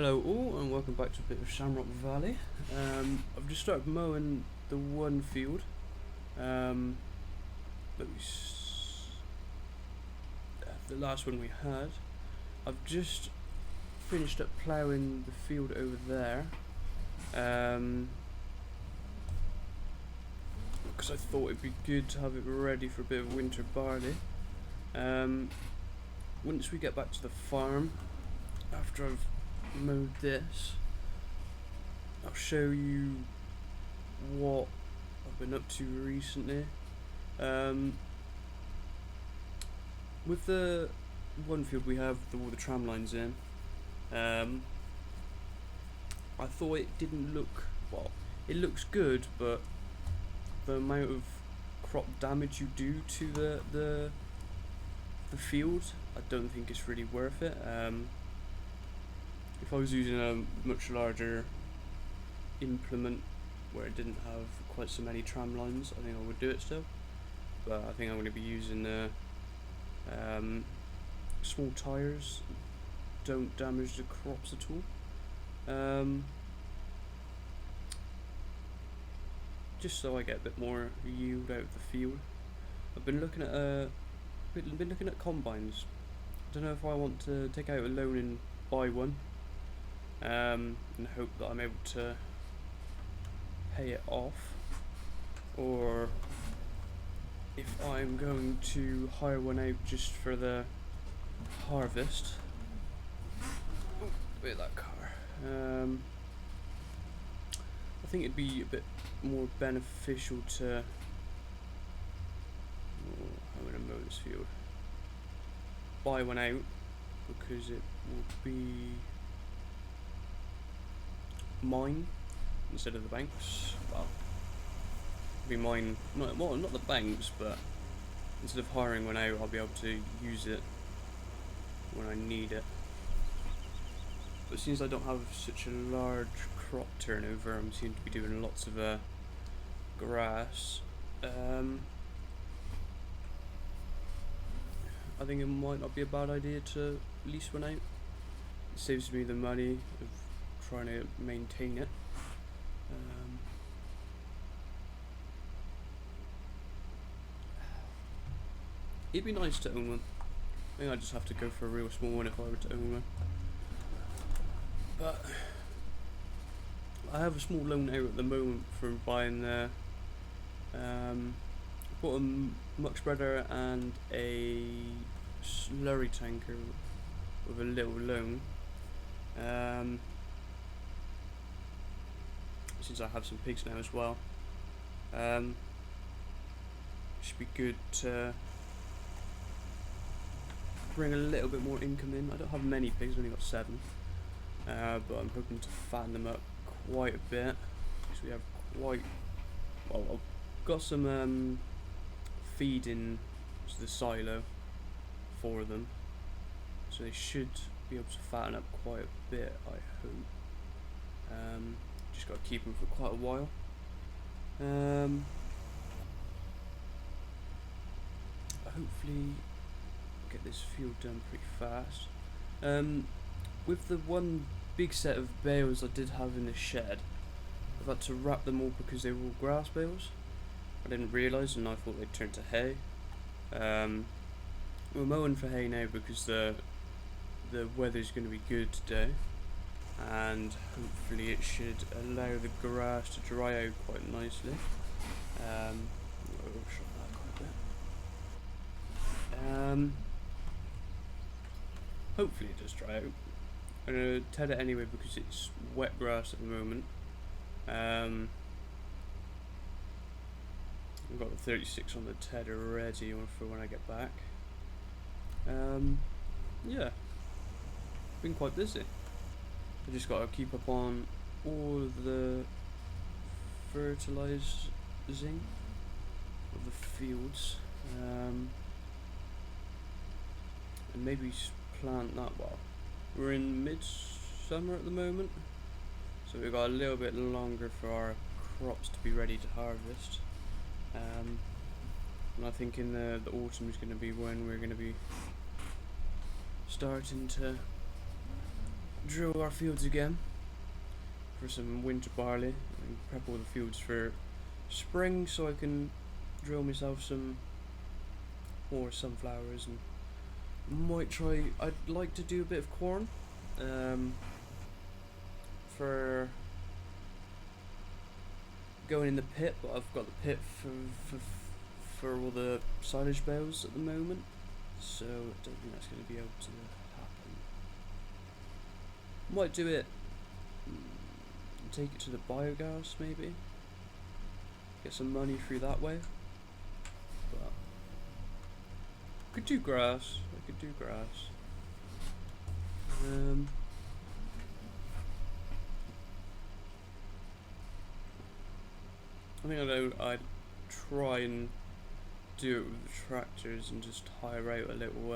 Hello all and welcome back to a bit of Shamrock Valley. I've just started mowing the one field. The last one we had. I've just finished up ploughing the field over there. Because I thought it'd be good to have it ready for a bit of winter barley. Once we get back to the farm, after I've mowed this, I'll show you what I've been up to recently. With the one field we have all the tram lines in, I thought it didn't look, well, it looks good, but the amount of crop damage you do to the field, I don't think it's really worth it. If I was using a much larger implement where it didn't have quite so many tram lines, I think I would do it still. But I think I'm going to be using the small tyres, don't damage the crops at all. Just so I get a bit more yield out of the field. I've been looking at combines. I don't know if I want to take out a loan and buy one. And hope that I'm able to pay it off, or if I'm going to hire one out just for the harvest. Oh, look at that car. I think it'd be a bit more beneficial to. I'm gonna mow this field. Buy one out because it will be mine instead of the banks. Well, it'll be mine, not the banks, but instead of hiring one out, I'll be able to use it when I need it. But since I don't have such a large crop turnover, I'm seem to be doing lots of grass. I think it might not be a bad idea to lease one out. It saves me the money of trying to maintain it. It'd be nice to own one. I think I just have to go for a real small one if I were to own one. But I have a small loan out at the moment for buying the bought a muck spreader and a slurry tanker with a little loan. Since I have some pigs now as well, should be good to bring a little bit more income in. I don't have many pigs, I've only got 7, but I'm hoping to fatten them up quite a bit because we have quite well. I've got some feed in to the silo for them, so they should be able to fatten up quite a bit, I hope. Just got to keep them for quite a while. Hopefully get this field done pretty fast. With the one big set of bales I did have in the shed, I've had to wrap them all because they were all grass bales. I didn't realise, and I thought they'd turn to hay. We're mowing for hay now because the weather's going to be good today, and hopefully it should allow the grass to dry out quite nicely. Overshot that quite a bit. Hopefully it does dry out. I'm going to ted it anyway because it's wet grass at the moment. I've got the 36 on the ted ready for when I get back. Yeah, been quite busy. I just got to keep up on all of the fertilising of the fields, and maybe plant that. Well, we're in midsummer at the moment, so we've got a little bit longer for our crops to be ready to harvest. And I think in the autumn is going to be when we're going to be starting to drill our fields again for some winter barley and prep all the fields for spring, so I can drill myself some more sunflowers, and might try. I'd like to do a bit of corn for going in the pit, but I've got the pit for all the silage bales at the moment, so I don't think that's going to be able to happen. Might do it, take it to the biogas maybe, get some money through that way, but I could do grass, I think I'd try and do it with the tractors and just hire out a little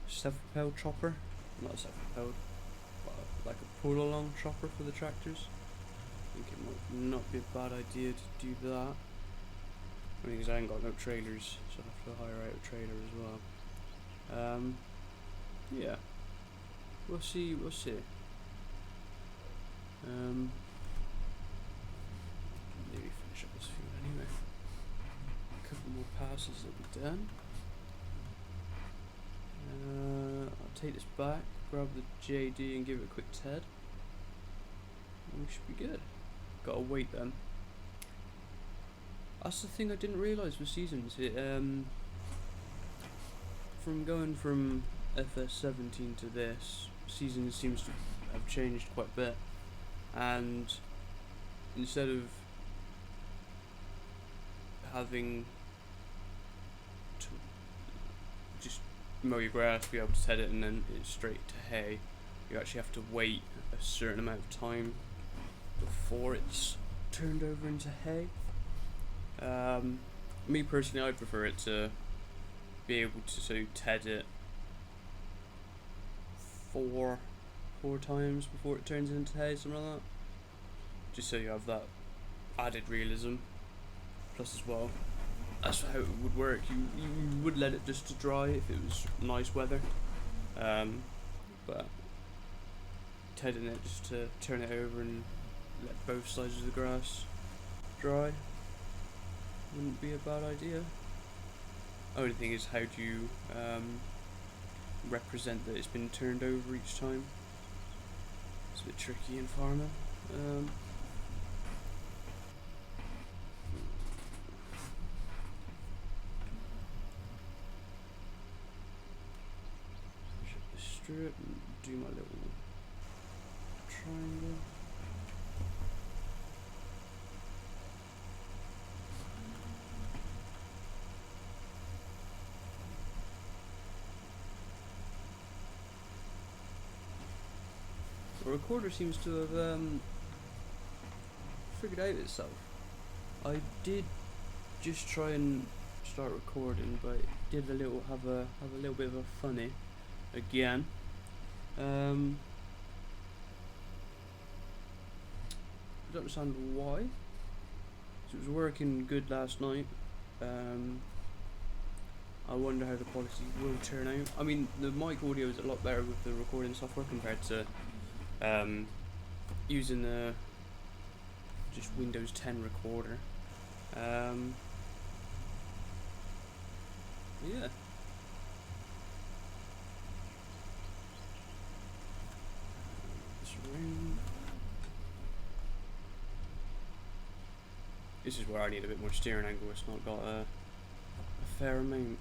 self-propelled chopper, not self-propelled, but like a pull-along chopper for the tractors. I think it might not be a bad idea to do that. I mean, because I ain't got no trailers, so I have to hire out a trailer as well. Yeah, we'll see. Maybe finish up this field anyway. A couple more passes will be done. I'll take this back, grab the JD and give it a quick TED. And we should be good. Gotta wait then. That's the thing I didn't realise with seasons. From going from FS17 to this, seasons seems to have changed quite a bit. And instead of having to just mow your grass, be able to ted it and then it's straight to hay, you actually have to wait a certain amount of time before it's turned over into hay. Me personally, I'd prefer it to be able to ted it four times before it turns into hay, something like that, just so you have that added realism. Plus as well, that's how it would work. You would let it just to dry if it was nice weather, but tedding it just to turn it over and let both sides of the grass dry wouldn't be a bad idea. Only thing is, how do you represent that it's been turned over each time? It's a bit tricky in farming. Strip and do my little triangle. The recorder seems to have figured out itself. I did just try and start recording, but it did have a little bit of a funny again. I don't understand why. So it was working good last night. I wonder how the quality will turn out. I mean, the mic audio is a lot better with the recording software compared to using the just Windows 10 recorder. Yeah. This is where I need a bit more steering angle. It's not got a fair amount.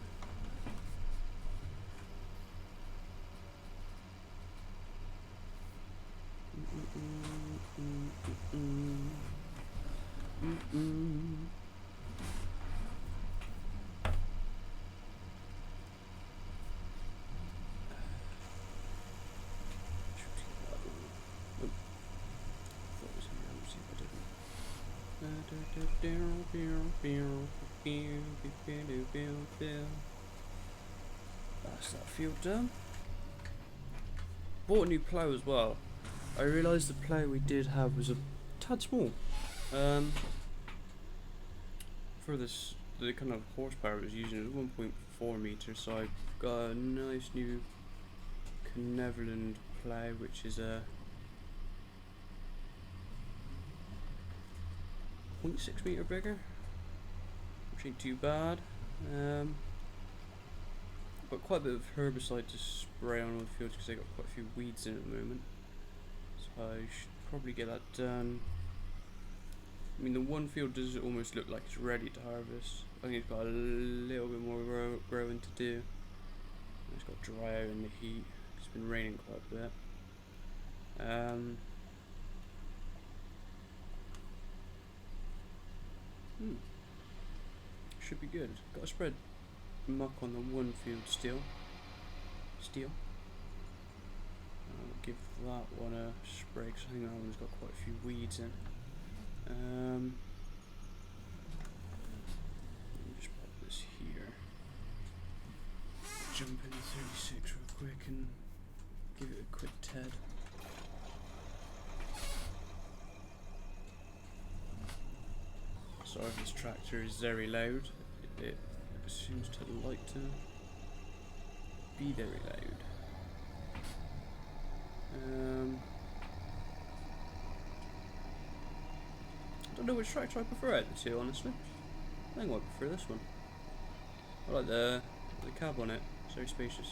That's that field done. Bought a new plough as well. I realised the plough we did have was a tad small. For this, the kind of horsepower I was using, it was 1.4 meters, so I got a nice new Netherland plough, which is a 0.6 metre bigger, which ain't too bad. Got quite a bit of herbicide to spray on all the fields because they got quite a few weeds in at the moment, so I should probably get that done. I mean, the one field does almost look like it's ready to harvest. I think it's got a little bit more growing to do. It's got to dry out in the heat. It's been raining quite a bit. Should be good. Got to spread muck on the one field still. I'll give that one a spray because I think that one's got quite a few weeds in. Let me just pop this here. Jump into 36 real quick and give it a quick TED. Sorry if this tractor is very loud. It seems to like to be very loud. I don't know which tractor I prefer out of the two, honestly. I think I prefer this one. I like the cab on it. It's very spacious.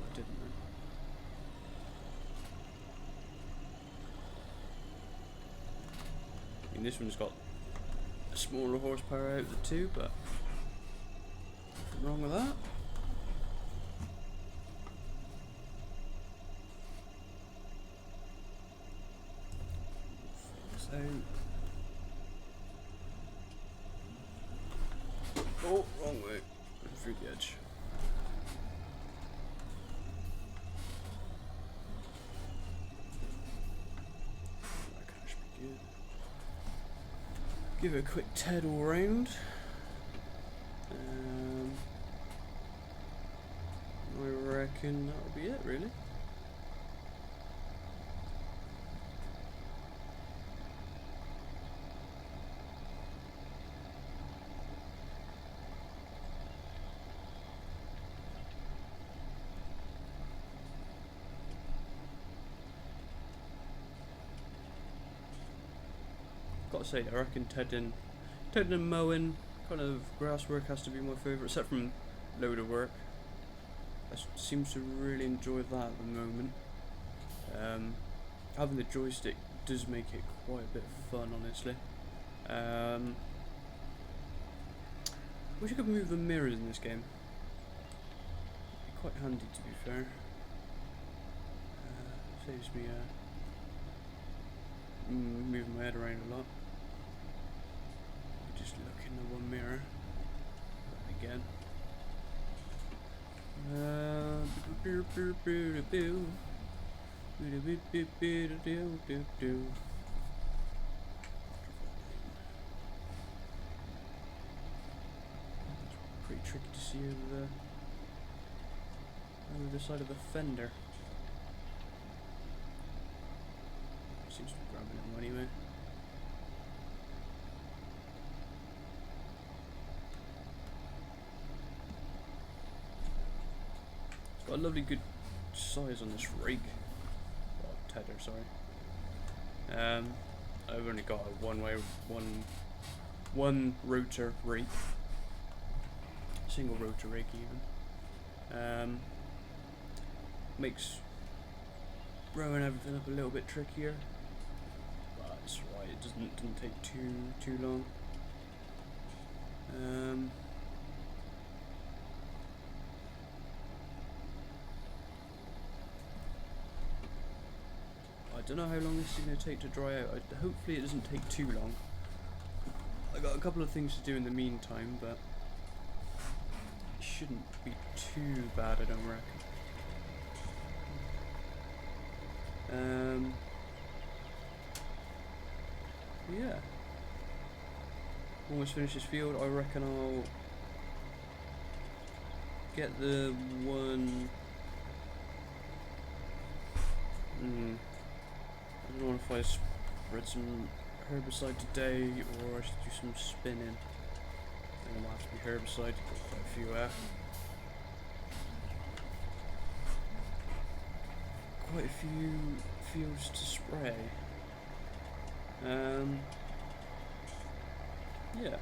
I didn't know. I mean, this one's got a smaller horsepower out of the two, but nothing wrong with that. Oh, wrong way. Through the edge. That should be good. Give it a quick TED all round. I reckon that'll be it, really. Got to say, I reckon Ted and mowing, kind of grass work has to be my favourite, except from loader work. I seem to really enjoy that at the moment. Having the joystick does make it quite a bit of fun, honestly. Wish I could move the mirrors in this game. It'd be quite handy, to be fair. Saves me moving my head around a lot. Just look in the one mirror again. Pretty tricky to see over the side of the fender. Seems to be grabbing him anyway. It's got a lovely good size on this rake. Oh, tether, sorry. I've only got a one rotor rake. Single rotor rake even. Makes growing everything up a little bit trickier. That's right, it doesn't take too long. I don't know how long this is going to take to dry out. Hopefully it doesn't take too long. I got a couple of things to do in the meantime, but it shouldn't be too bad, I don't reckon. Yeah. Almost finished this field. I reckon I'll get the one. I don't know if I spread some herbicide today or I should do some spinning. think I might have to be herbicide. Got quite a few quite a few fields to spray. Yeah.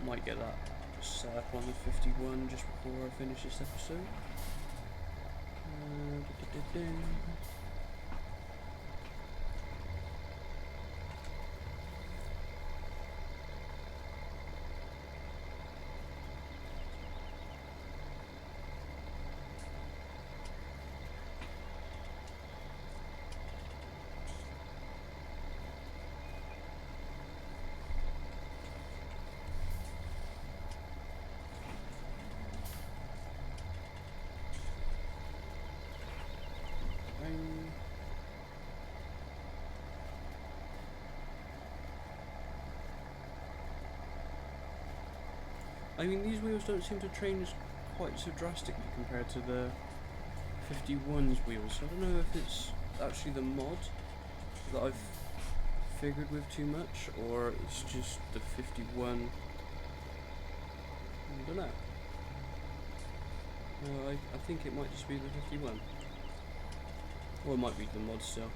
Might get that set up on the 51 just before I finish this episode. I mean, these wheels don't seem to change quite so drastically compared to the 51's wheels. So I don't know if it's actually the mod that I've figured with too much, or it's just the 51. I don't know. I think it might just be the 51. Or it might be the mod still. I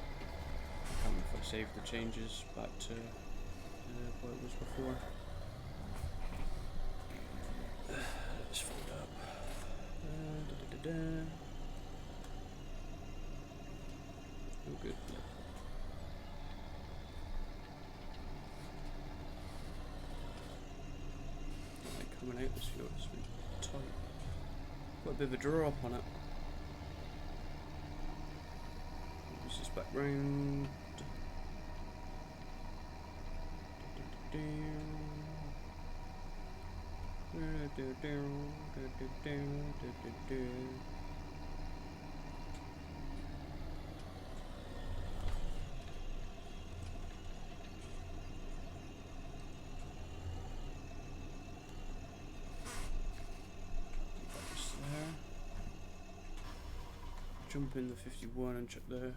can't remember if I saved the changes back to what it was before. Let's fold up. Oh, good. Like coming out this field has been tight. Got a bit of a drop on it. Use this back round. Jump in the 51 and chuck the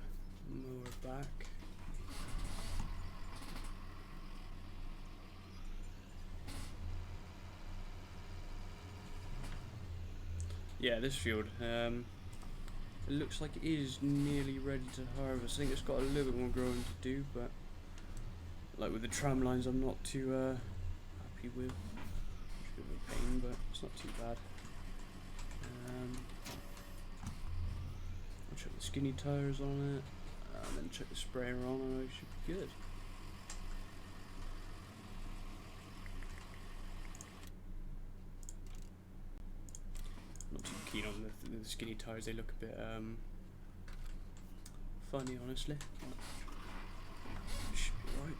mower back. Yeah, this field, it looks like it is nearly ready to harvest. I think it's got a little bit more growing to do, but like with the tram lines I'm not too happy with. It's a bit of a pain, but it's not too bad. I'll check the skinny tyres on it, and then check the sprayer on, and it should be good. Not too keen on the skinny tyres, they look a bit funny, honestly. Should be right.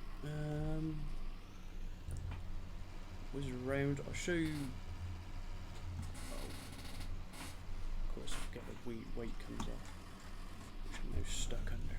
Whiz around, I'll show you. Oh, of course, I forget the weight comes off, which I'm now stuck under.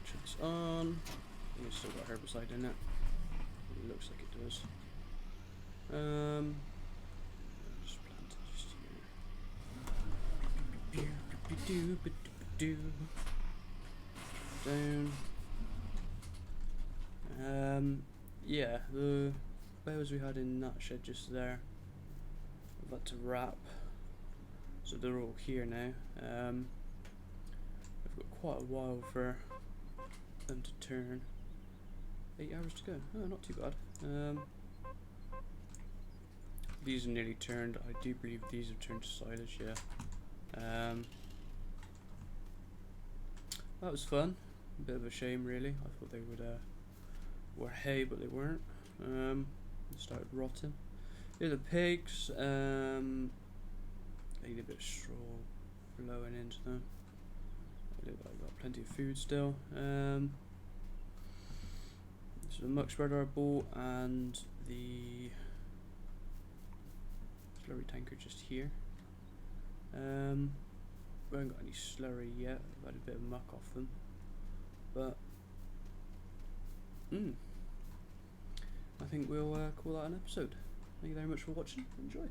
Check's on. I think it's still got herbicide in it. It looks like it does. Just plant it just here. Down. Yeah, the bales we had in that shed just there, I've had to wrap, so they're all here now. I've got quite a while for them to turn. 8 hours to go. Oh, not too bad. These are nearly turned. I do believe these have turned to silage, yeah. That was fun. A bit of a shame, really. I thought they would were hay, but they weren't. They started rotting. Here are the pigs. I need a bit of straw blowing into them. I've got plenty of food still. So the muck spreader I bought, and the slurry tanker just here. We haven't got any slurry yet. I've had a bit of muck off them, but I think we'll call that an episode. Thank you very much for watching. Enjoy.